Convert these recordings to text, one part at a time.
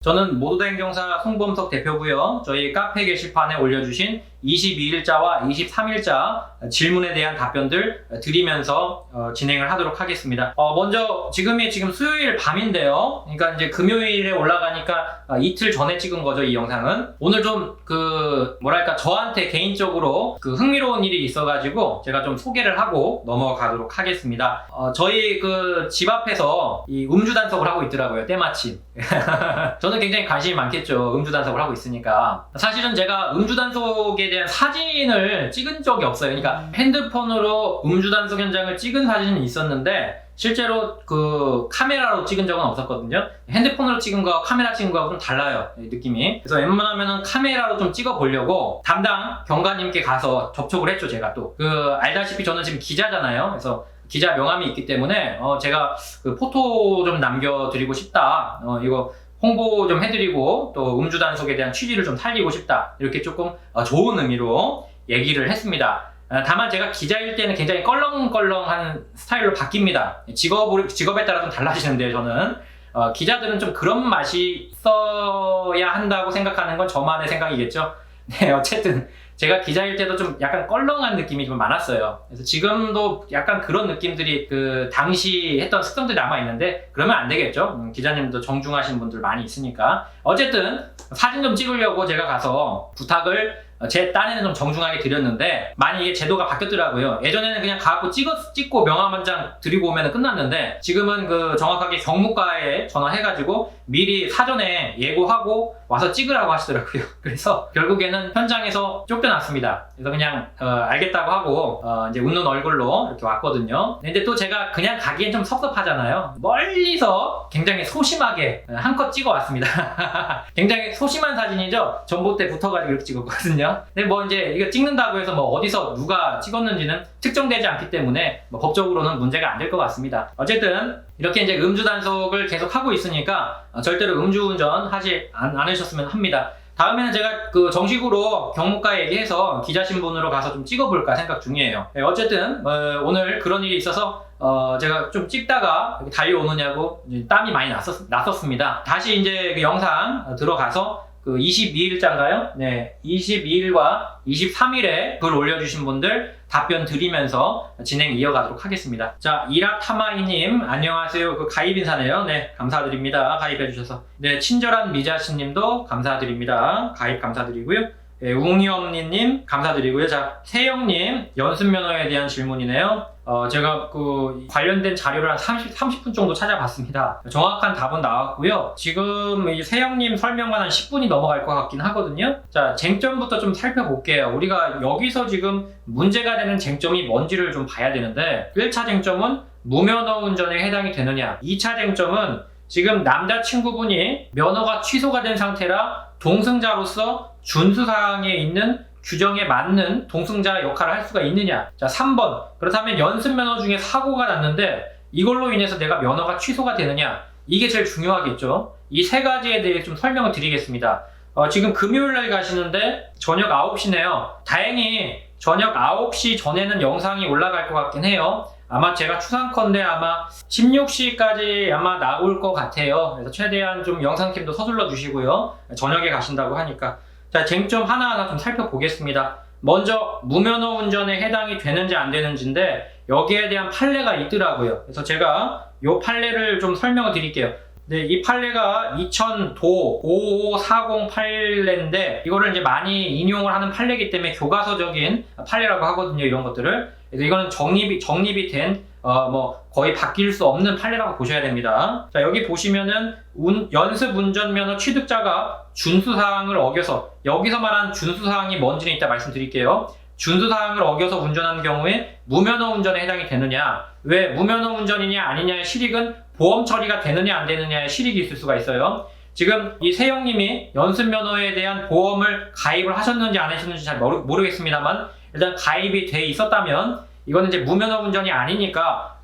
저는 모두다 행정사 송범석 대표고요. 저희 카페 게시판에 올려주신 22일자와 23일자 질문에 대한 답변들 드리면서 진행을 하도록 하겠습니다. 먼저 지금 수요일 밤인데요. 그러니까 이제 금요일에 올라가니까 이틀 전에 찍은 거죠, 이 영상은. 오늘 좀 저한테 개인적으로 흥미로운 일이 있어가지고 제가 좀 소개를 하고 넘어가도록 하겠습니다. 저희 집 앞에서 이 음주 단속을 하고 있더라고요, 때마침. 저는 굉장히 관심이 많겠죠. 음주 단속을 하고 있으니까. 사실은 제가 음주 단속에 대한 사진을 찍은 적이 없어요. 그러니까 핸드폰으로 음주 단속 현장을 찍은 사진은 있었는데 실제로 카메라로 찍은 적은 없었거든요. 핸드폰으로 찍은 거와 카메라 찍은 거하고 좀 달라요, 느낌이. 그래서 웬만하면 카메라로 좀 찍어 보려고 담당 경관님께 가서 접촉을 했죠, 제가 또. 알다시피 저는 지금 기자잖아요. 그래서 기자 명함이 있기 때문에 제가 포토 좀 남겨드리고 싶다. 이거 홍보 좀 해드리고 또 음주 단속에 대한 취지를 좀 살리고 싶다. 이렇게 조금 좋은 의미로 얘기를 했습니다. 다만 제가 기자일 때는 굉장히 껄렁껄렁한 스타일로 바뀝니다. 직업에 따라 좀 달라지는데 저는 기자들은 좀 그런 맛이 있어야 한다고 생각하는 건 저만의 생각이겠죠. 네, 어쨌든 제가 기자일 때도 좀 약간 껄렁한 느낌이 좀 많았어요. 그래서 지금도 약간 그런 느낌들이 당시 했던 습성들이 남아있는데 그러면 안 되겠죠. 기자님도 정중하신 분들 많이 있으니까. 어쨌든 사진 좀 찍으려고 제가 가서 부탁을 제 딴에는 좀 정중하게 드렸는데 많이 이게 제도가 바뀌었더라고요. 예전에는 그냥 가고 찍고 명함 한 장 드리고 오면 끝났는데 지금은 정확하게 경무과에 전화해가지고 미리 사전에 예고하고 와서 찍으라고 하시더라고요. 그래서 결국에는 현장에서 쫓겨났습니다. 그래서 그냥 알겠다고 하고 이제 웃는 얼굴로 이렇게 왔거든요. 근데 또 제가 그냥 가기엔 좀 섭섭하잖아요. 멀리서 굉장히 소심하게 한컷 찍어 왔습니다. 굉장히 소심한 사진이죠. 전봇대 붙어가지고 이렇게 찍었거든요. 근데 이제 이거 찍는다고 해서 어디서 누가 찍었는지는 특정되지 않기 때문에 법적으로는 문제가 안 될 것 같습니다. 어쨌든 이렇게 이제 음주 단속을 계속 하고 있으니까 절대로 음주운전 하지 않으셨으면 합니다. 다음에는 제가 정식으로 경무과에 얘기해서 기자신분으로 가서 좀 찍어볼까 생각 중이에요. 네, 어쨌든 오늘 그런 일이 있어서 제가 좀 찍다가 달려오느냐고 땀이 많이 났었습니다. 다시 이제 영상 들어가서 22일자인가요? 네, 22일과 23일에 글 올려주신 분들 답변 드리면서 진행 이어가도록 하겠습니다. 자, 이라타마이님 안녕하세요. 가입 인사네요. 네, 감사드립니다. 가입해주셔서. 네, 친절한 미자씨님도 감사드립니다. 가입 감사드리고요. 네, 웅이엄니님 감사드리고요. 자, 세영님 연습면허에 대한 질문이네요. 제가 관련된 자료를 한 30분 정도 찾아봤습니다. 정확한 답은 나왔고요. 지금 이 세영님 설명만 한 10분이 넘어갈 것 같긴 하거든요. 자, 쟁점부터 좀 살펴볼게요. 우리가 여기서 지금 문제가 되는 쟁점이 뭔지를 좀 봐야 되는데 1차 쟁점은 무면허 운전에 해당이 되느냐, 2차 쟁점은 지금 남자친구분이 면허가 취소가 된 상태라 동승자로서 준수사항에 있는 규정에 맞는 동승자 역할을 할 수가 있느냐. 자, 3번. 그렇다면 연습면허 중에 사고가 났는데 이걸로 인해서 내가 면허가 취소가 되느냐. 이게 제일 중요하겠죠. 이 세 가지에 대해 좀 설명을 드리겠습니다. 지금 금요일날 가시는데 저녁 9시네요. 다행히 저녁 9시 전에는 영상이 올라갈 것 같긴 해요. 아마 제가 추상컨대 아마 16시까지 아마 나올 것 같아요. 그래서 최대한 좀 영상팀도 서둘러 주시고요. 저녁에 가신다고 하니까. 자, 쟁점 하나하나 좀 살펴보겠습니다. 먼저 무면허 운전에 해당이 되는지 안 되는지인데 여기에 대한 판례가 있더라고요. 그래서 제가 이 판례를 좀 설명을 드릴게요. 네, 이 판례가 2000도 5540 판례인데 이거를 이제 많이 인용을 하는 판례이기 때문에 교과서적인 판례라고 하거든요. 이런 것들을. 그래서 이거는 정립이 된 거의 바뀔 수 없는 판례라고 보셔야 됩니다. 자, 여기 보시면은 연습 운전면허 취득자가 준수사항을 어겨서, 여기서 말하는 준수사항이 뭔지는 이따 말씀드릴게요. 준수사항을 어겨서 운전하는 경우에 무면허 운전에 해당이 되느냐, 왜 무면허 운전이냐 아니냐의 실익은 보험 처리가 되느냐 안 되느냐의 실익이 있을 수가 있어요. 지금 이 세영님이 연습면허에 대한 보험을 가입을 하셨는지 안 하셨는지 잘 모르겠습니다만 일단 가입이 돼 있었다면 이거는 이제 무면허 운전이 아니니까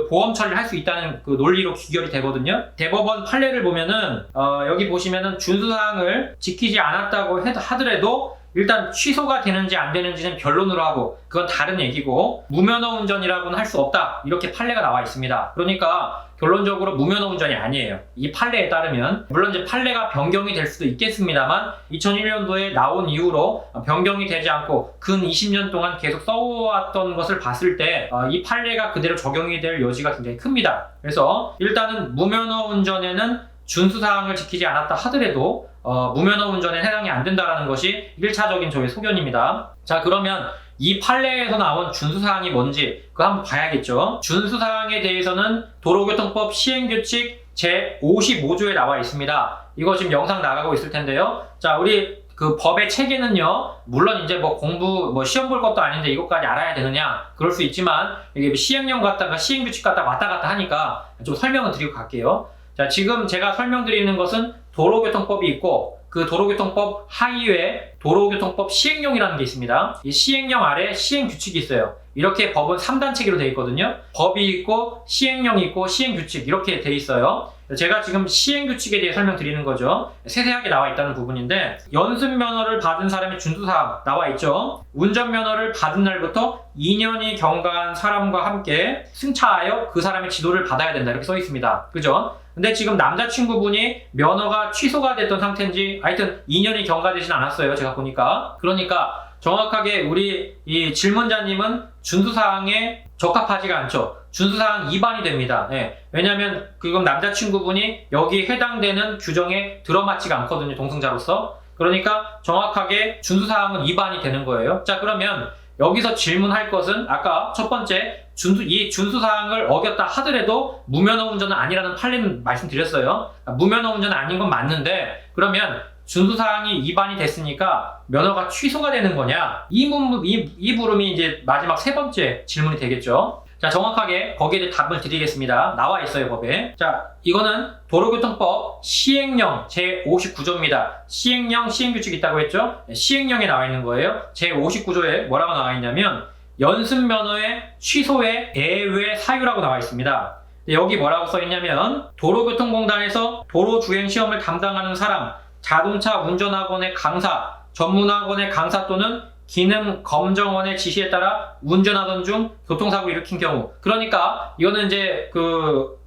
보험 처리를 할 수 있다는 논리로 귀결이 되거든요. 대법원 판례를 보면은 여기 보시면은 준수사항을 지키지 않았다고 하더라도 일단 취소가 되는지 안 되는지는 변론으로 하고 그건 다른 얘기고 무면허 운전이라고는 할 수 없다 이렇게 판례가 나와 있습니다. 그러니까 결론적으로 무면허 운전이 아니에요. 이 판례에 따르면 물론 이제 판례가 변경이 될 수도 있겠습니다만 2001년도에 나온 이후로 변경이 되지 않고 근 20년 동안 계속 써왔던 것을 봤을 때 이 판례가 그대로 적용이 될 여지가 굉장히 큽니다. 그래서 일단은 무면허 운전에는 준수사항을 지키지 않았다 하더라도 무면허 운전에 해당이 안 된다는 것이 1차적인 저의 소견입니다. 자, 그러면 이 판례에서 나온 준수사항이 뭔지 그거 한번 봐야겠죠. 준수사항에 대해서는 도로교통법 시행규칙 제55조에 나와 있습니다. 이거 지금 영상 나가고 있을 텐데요. 자, 우리 그 법의 체계는요, 물론 이제 뭐 시험 볼 것도 아닌데 이것까지 알아야 되느냐 그럴 수 있지만 이게 시행령 갔다가 시행규칙 갔다가 왔다 갔다 하니까 좀 설명을 드리고 갈게요. 자, 지금 제가 설명드리는 것은 도로교통법이 있고 그 도로교통법 하위에 도로교통법 시행령이라는 게 있습니다. 이 시행령 아래 시행규칙이 있어요. 이렇게 법은 3단체계로 되어 있거든요. 법이 있고 시행령이 있고 시행규칙 이렇게 되어 있어요. 제가 지금 시행규칙에 대해 설명드리는 거죠. 세세하게 나와 있다는 부분인데 연습면허를 받은 사람의 준수사항 나와 있죠. 운전면허를 받은 날부터 2년이 경과한 사람과 함께 승차하여 그 사람의 지도를 받아야 된다 이렇게 써 있습니다. 그죠? 근데 지금 남자친구분이 면허가 취소가 됐던 상태인지 하여튼 2년이 경과되진 않았어요. 제가 보니까. 그러니까 정확하게 우리 이 질문자님은 준수사항에 적합하지가 않죠. 준수사항 위반이 됩니다. 왜냐하면 그건 남자친구분이 여기 해당되는 규정에 들어맞지가 않거든요. 동승자로서. 그러니까 정확하게 준수사항은 위반이 되는 거예요. 자, 그러면 여기서 질문할 것은 아까 첫 번째 이 준수사항을 어겼다 하더라도 무면허 운전은 아니라는 판례는 말씀드렸어요. 무면허 운전은 아닌 건 맞는데 그러면 준수사항이 위반이 됐으니까 면허가 취소가 되는 거냐? 이 물음이 이제 마지막 세 번째 질문이 되겠죠. 자, 정확하게 거기에 대해 답을 드리겠습니다. 나와 있어요, 법에. 자, 이거는 도로교통법 시행령 제59조입니다. 시행령, 시행규칙이 있다고 했죠? 시행령에 나와 있는 거예요. 제59조에 뭐라고 나와 있냐면 연습면허의 취소의 예외 사유라고 나와 있습니다. 여기 뭐라고 써 있냐면 도로교통공단에서 도로주행시험을 담당하는 사람, 자동차 운전학원의 강사, 전문학원의 강사 또는 기능 검정원의 지시에 따라 운전하던 중 교통사고를 일으킨 경우. 그러니까 이거는 이제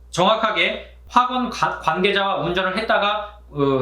정확하게 학원 관계자와 운전을 했다가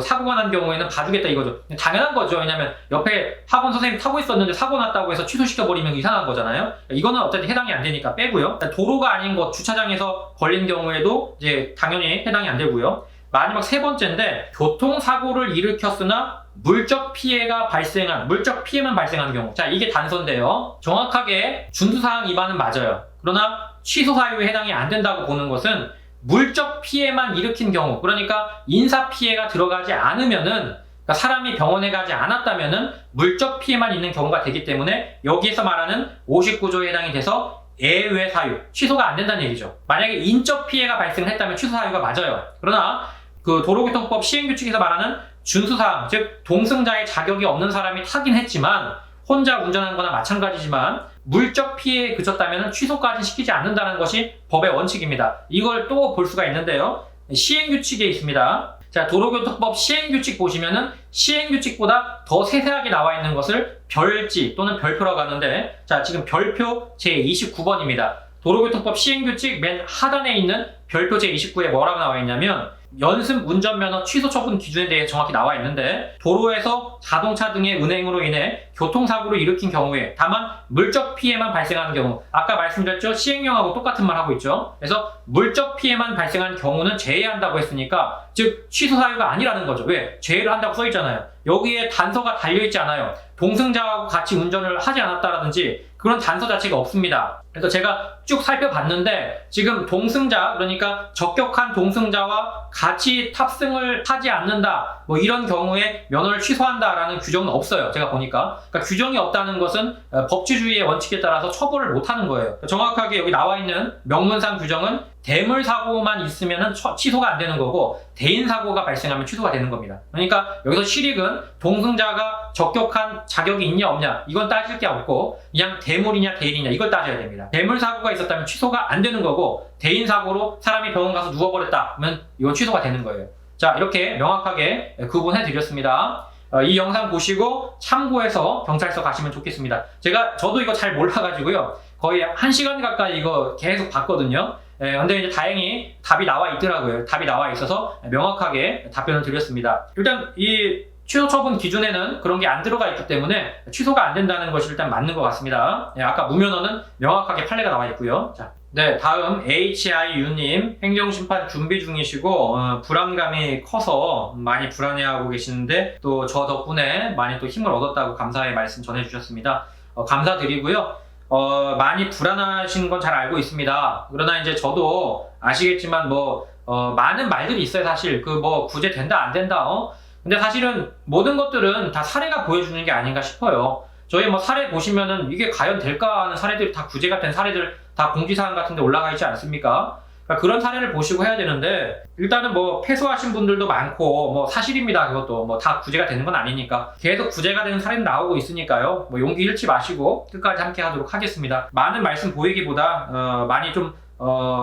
사고가 난 경우에는 봐주겠다 이거죠. 당연한 거죠. 왜냐면 옆에 학원 선생님 타고 있었는데 사고 났다고 해서 취소시켜버리면 이상한 거잖아요. 이거는 어쨌든 해당이 안 되니까 빼고요. 도로가 아닌 곳 주차장에서 걸린 경우에도 이제 당연히 해당이 안 되고요. 마지막 세 번째인데 교통사고를 일으켰으나 물적 피해만 발생한 경우. 자, 이게 단서인데요. 정확하게 준수사항 위반은 맞아요. 그러나 취소 사유에 해당이 안 된다고 보는 것은 물적 피해만 일으킨 경우, 그러니까 인사 피해가 들어가지 않으면은, 그러니까 사람이 병원에 가지 않았다면은 물적 피해만 있는 경우가 되기 때문에 여기에서 말하는 59조에 해당이 돼서 예외 사유, 취소가 안 된다는 얘기죠. 만약에 인적 피해가 발생했다면 취소 사유가 맞아요. 그러나 그 도로교통법 시행규칙에서 말하는 준수사항, 즉 동승자의 자격이 없는 사람이 타긴 했지만 혼자 운전한 거나 마찬가지지만 물적 피해에 그쳤다면 취소까지 시키지 않는다는 것이 법의 원칙입니다. 이걸 또 볼 수가 있는데요. 시행규칙에 있습니다. 자, 도로교통법 시행규칙 보시면은 시행규칙보다 더 세세하게 나와 있는 것을 별지 또는 별표라고 하는데, 자, 지금 별표 제29번입니다. 도로교통법 시행규칙 맨 하단에 있는 별표 제29에 뭐라고 나와 있냐면 연습 운전면허 취소 처분 기준에 대해 정확히 나와 있는데 도로에서 자동차 등의 운행으로 인해 교통사고를 일으킨 경우에 다만 물적 피해만 발생하는 경우, 아까 말씀드렸죠? 시행령하고 똑같은 말 하고 있죠. 그래서 물적 피해만 발생한 경우는 제외한다고 했으니까 즉 취소 사유가 아니라는 거죠. 왜? 제외를 한다고 써 있잖아요. 여기에 단서가 달려있지 않아요. 동승자하고 같이 운전을 하지 않았다라든지 그런 단서 자체가 없습니다. 그래서 제가 쭉 살펴봤는데 지금 동승자, 그러니까 적격한 동승자와 같이 탑승을 하지 않는다 뭐 이런 경우에 면허를 취소한다라는 규정은 없어요. 제가 보니까. 그러니까 규정이 없다는 것은 법치주의의 원칙에 따라서 처벌을 못하는 거예요. 정확하게 여기 나와 있는 명문상 규정은 대물사고만 있으면 취소가 안 되는 거고 대인사고가 발생하면 취소가 되는 겁니다. 그러니까 여기서 실익은 동승자가 적격한 자격이 있냐 없냐 이건 따질 게 없고 그냥 대물이냐 대인이냐 이걸 따져야 됩니다. 대물사고가 있었다면 취소가 안 되는 거고 대인사고로 사람이 병원 가서 누워버렸다 그러면 이건 취소가 되는 거예요. 자, 이렇게 명확하게 구분해 드렸습니다. 이 영상 보시고 참고해서 경찰서 가시면 좋겠습니다. 저도 이거 잘 몰라가지고요. 거의 1시간 가까이 이거 계속 봤거든요. 근데 이제 다행히 답이 나와 있더라고요. 답이 나와 있어서 명확하게 답변을 드렸습니다. 일단 이 취소 처분 기준에는 그런 게 안 들어가 있기 때문에 취소가 안 된다는 것이 일단 맞는 것 같습니다. 아까 무면허는 명확하게 판례가 나와 있고요. 자, 네, 다음 HIU님 행정심판 준비 중이시고 불안감이 커서 많이 불안해하고 계시는데 또 저 덕분에 많이 또 힘을 얻었다고 감사의 말씀 전해주셨습니다. 감사드리고요. 많이 불안하신 건 잘 알고 있습니다. 그러나 이제 저도 아시겠지만 많은 말들이 있어요. 사실 구제 된다 안 된다. 근데 사실은 모든 것들은 다 사례가 보여주는 게 아닌가 싶어요. 저희 사례 보시면은 이게 과연 될까 하는 사례들이 다 구제가 된 사례들 다 공지사항 같은 데 올라가 있지 않습니까? 그러니까 그런 사례를 보시고 해야 되는데 일단은 패소하신 분들도 많고 사실입니다. 그것도 다 구제가 되는 건 아니니까 계속 구제가 되는 사례는 나오고 있으니까요. 용기 잃지 마시고 끝까지 함께 하도록 하겠습니다. 많은 말씀 보이기보다 많이 좀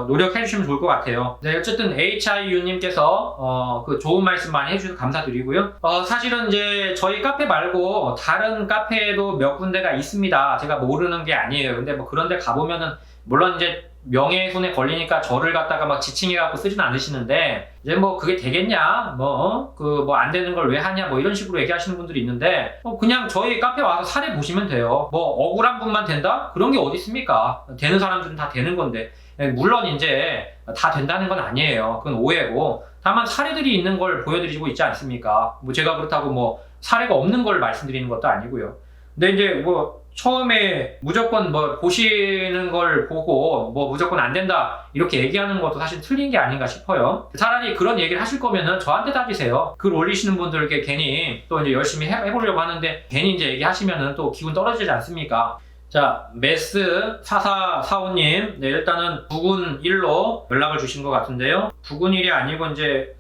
노력해 주시면 좋을 것 같아요. 네, 어쨌든 HIU님께서 그 좋은 말씀 많이 해주셔서 감사드리고요. 사실은 이제 저희 카페 말고 다른 카페에도 몇 군데가 있습니다. 제가 모르는 게 아니에요. 근데 그런 데 가보면은 물론 이제 명예훼손에 걸리니까 저를 갖다가 지칭해갖고 쓰진 않으시는데 이제 그게 되겠냐 안 되는 걸 왜 하냐 이런 식으로 얘기하시는 분들이 있는데 그냥 저희 카페 와서 사례 보시면 돼요. 억울한 분만 된다? 그런 게 어디 있습니까? 되는 사람들은 다 되는 건데 물론 이제 다 된다는 건 아니에요. 그건 오해고 다만 사례들이 있는 걸 보여드리고 있지 않습니까? 제가 그렇다고 사례가 없는 걸 말씀드리는 것도 아니고요. 근데 이제 처음에 무조건 보시는 걸 보고 무조건 안 된다 이렇게 얘기하는 것도 사실 틀린 게 아닌가 싶어요. 차라리 그런 얘기를 하실 거면은 저한테 따지세요. 글 올리시는 분들께 괜히 또 이제 열심히 해보려고 하는데 괜히 이제 얘기하시면은 또 기분 떨어지지 않습니까? 자, 메스4445님, 네, 일단은 부군 1로 연락을 주신 것 같은데요. 부군 1이 아니고 이제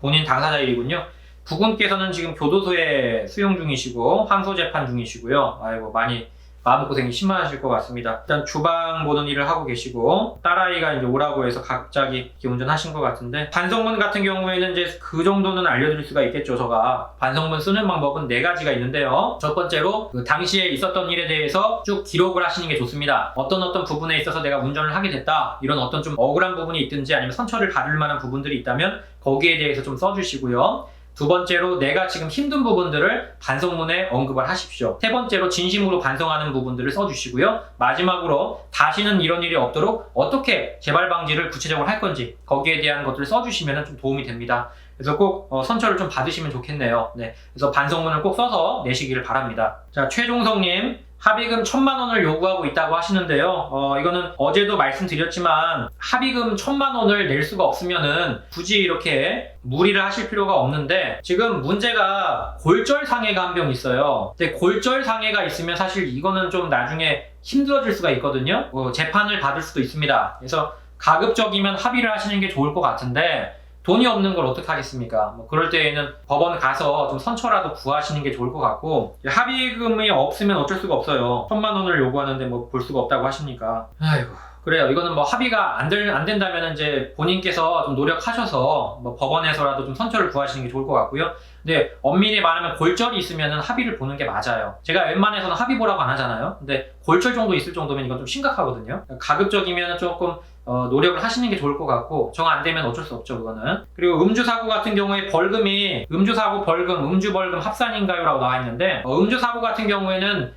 본인 당사자 일이군요. 부군께서는 지금 교도소에 수용 중이시고 항소 재판 중이시고요. 아이고 많이 마음고생이 심하실 것 같습니다. 일단 주방 보는 일을 하고 계시고 딸아이가 이제 오라고 해서 갑자기 이렇게 운전하신 것 같은데 반성문 같은 경우에는 이제 그 정도는 알려드릴 수가 있겠죠. 제가 반성문 쓰는 방법은 4가지가 있는데요. 첫 번째로 당시에 있었던 일에 대해서 쭉 기록을 하시는 게 좋습니다. 어떤 부분에 있어서 내가 운전을 하게 됐다 이런 어떤 좀 억울한 부분이 있든지 아니면 선처를 받을 만한 부분들이 있다면 거기에 대해서 좀 써주시고요. 두 번째로 내가 지금 힘든 부분들을 반성문에 언급을 하십시오. 세 번째로 진심으로 반성하는 부분들을 써주시고요. 마지막으로 다시는 이런 일이 없도록 어떻게 재발 방지를 구체적으로 할 건지 거기에 대한 것들을 써주시면 좀 도움이 됩니다. 그래서 꼭 선처를 좀 받으시면 좋겠네요. 네, 그래서 반성문을 꼭 써서 내시기를 바랍니다. 자, 최종성님 합의금 1,000만 원을 요구하고 있다고 하시는데요. 이거는 어제도 말씀드렸지만 합의금 1,000만 원을 낼 수가 없으면은 굳이 이렇게 무리를 하실 필요가 없는데 지금 문제가 골절상해가 한 병 있어요. 근데 골절상해가 있으면 사실 이거는 좀 나중에 힘들어질 수가 있거든요. 재판을 받을 수도 있습니다. 그래서 가급적이면 합의를 하시는 게 좋을 것 같은데 돈이 없는 걸 어떻게 하겠습니까? 그럴 때에는 법원 가서 좀 선처라도 구하시는 게 좋을 것 같고 합의금이 없으면 어쩔 수가 없어요. 1,000만 원을 요구하는데 볼 수가 없다고 하시니까 아이고 그래요. 이거는 합의가 안 된다면 이제 본인께서 좀 노력하셔서 법원에서라도 좀 선처를 구하시는 게 좋을 것 같고요. 근데 엄밀히 말하면 골절이 있으면 합의를 보는 게 맞아요. 제가 웬만해서는 합의 보라고 안 하잖아요. 근데 골절 정도 있을 정도면 이건 좀 심각하거든요. 가급적이면 조금 노력을 하시는 게 좋을 것 같고 정 안 되면 어쩔 수 없죠 그거는. 그리고 음주사고 같은 경우에 벌금이 음주사고 벌금, 음주벌금 합산인가요? 라고 나와 있는데 음주사고 같은 경우에는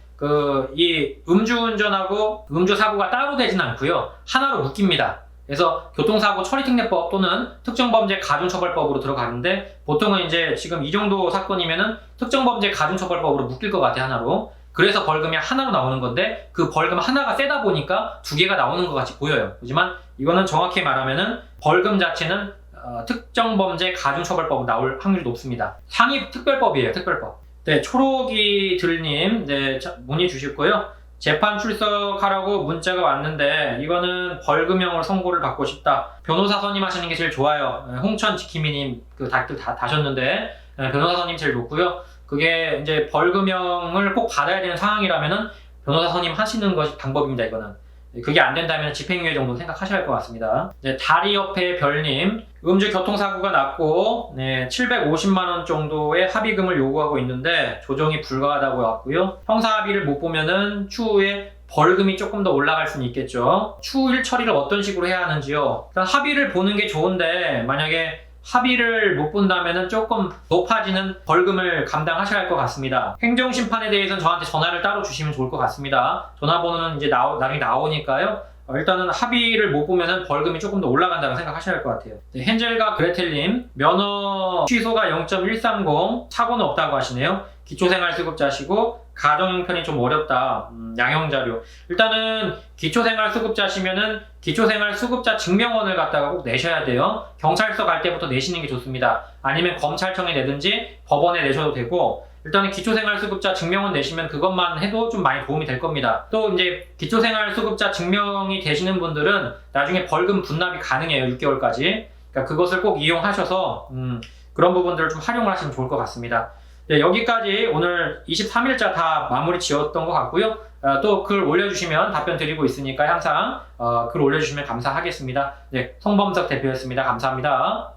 이 음주운전하고 음주사고가 따로 되진 않고요. 하나로 묶입니다. 그래서 교통사고 처리특례법 또는 특정범죄 가중처벌법으로 들어가는데 보통은 이제 지금 이 정도 사건이면은 특정범죄 가중처벌법으로 묶일 것 같아요. 하나로. 그래서 벌금이 하나로 나오는 건데 그 벌금 하나가 세다 보니까 2개가 나오는 것 같이 보여요. 하지만 이거는 정확히 말하면은 벌금 자체는 특정범죄 가중처벌법으로 나올 확률이 높습니다. 상위 특별법이에요. 특별법. 네, 초록이들님 네, 문의 주셨고요. 재판 출석하라고 문자가 왔는데 이거는 벌금형으로 선고를 받고 싶다. 변호사 선임하시는 게 제일 좋아요. 홍천 지키미님 댓글 다 다셨는데 변호사 선임 제일 높고요. 그게 이제 벌금형을 꼭 받아야 되는 상황이라면은 변호사 선임 하시는 것이 방법입니다. 이거는 그게 안 된다면 집행유예 정도 생각하셔야 할 것 같습니다. 네, 다리 옆에 별님, 음주 교통사고가 났고 750만 원 정도의 합의금을 요구하고 있는데 조정이 불가하다고 왔고요. 형사합의를 못 보면은 추후에 벌금이 조금 더 올라갈 수는 있겠죠. 추후일 처리를 어떤 식으로 해야 하는지요. 일단 합의를 보는 게 좋은데 만약에 합의를 못 본다면 조금 높아지는 벌금을 감당하셔야 할 것 같습니다. 행정심판에 대해서는 저한테 전화를 따로 주시면 좋을 것 같습니다. 전화번호는 이제 나중에 나오니까요. 일단은 합의를 못 보면 벌금이 조금 더 올라간다고 생각하셔야 할 것 같아요. 네, 헨젤과 그레텔님, 면허 취소가 0.130, 사고는 없다고 하시네요. 기초생활수급자시고 가정 형편이 좀 어렵다. 양형자료. 일단은 기초생활수급자시면은 기초생활수급자 증명원을 갖다가 꼭 내셔야 돼요. 경찰서 갈 때부터 내시는 게 좋습니다. 아니면 검찰청에 내든지 법원에 내셔도 되고, 일단은 기초생활수급자 증명원 내시면 그것만 해도 좀 많이 도움이 될 겁니다. 또 이제 기초생활수급자 증명이 되시는 분들은 나중에 벌금 분납이 가능해요. 6개월까지. 그러니까 그것을 꼭 이용하셔서 그런 부분들을 좀 활용을 하시면 좋을 것 같습니다. 네, 여기까지 오늘 23일자 다 마무리 지었던 것 같고요. 또 글 올려주시면 답변 드리고 있으니까 항상 글 올려주시면 감사하겠습니다. 네, 송범석 대표였습니다. 감사합니다.